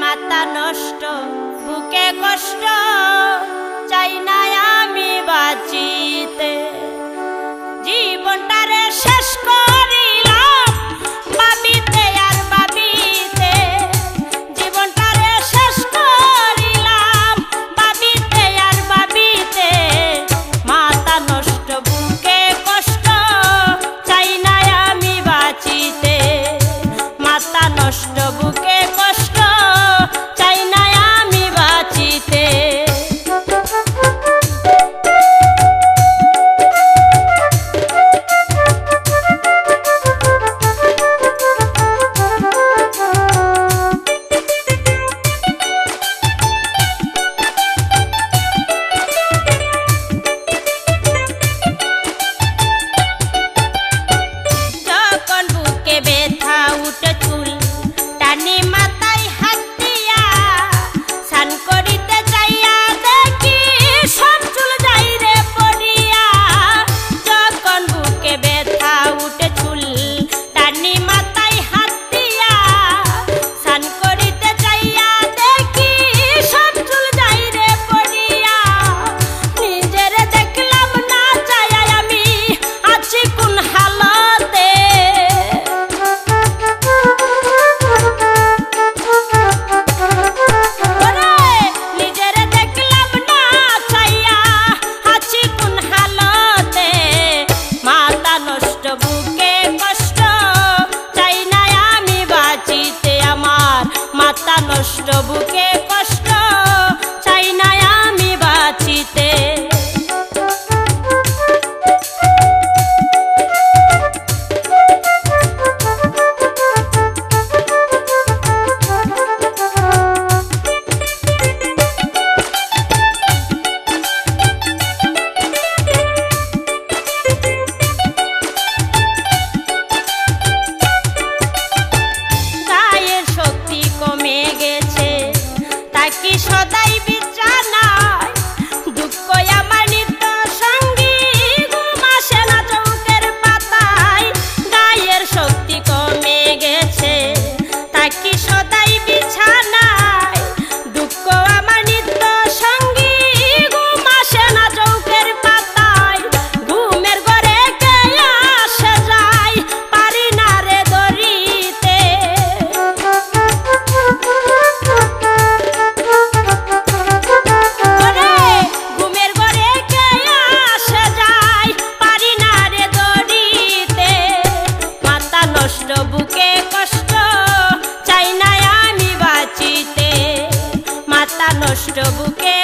মাথা নষ্ট বুকে কষ্ট চাই না আমি বাঁচিতে জীবনটারে শেষ করিলাম ভাবিতে আর ভাবিতে জীবনটারে শেষ করিলাম ভাবিতে আর ভাবিতে মাথা নষ্ট বুকে কষ্ট চাই না আমি বাঁচিতে মাথা নষ্ট বুকে কষ্ট চাই না আমি বাঁচিতে নষ্ট বুকে কষ্ট চাই না আমি বাঁচিতে কি সদাই বিছানায় দুঃখ আমার নিত্য সঙ্গী ঘুম আসে না চৌকের পাতায় গায়ের শক্তি কমে গেছে তাই কি সদাই বিছানায় দুঃখ আমার নিত্য সঙ্গী ঘুম আসে না চৌকের পাতায় ঘুমের ঘরে কে আসে যায় পারি না রে ধরিতে বুকে কষ্ট চাই না আমি বাঁচিতে মাথা নষ্ট বুকে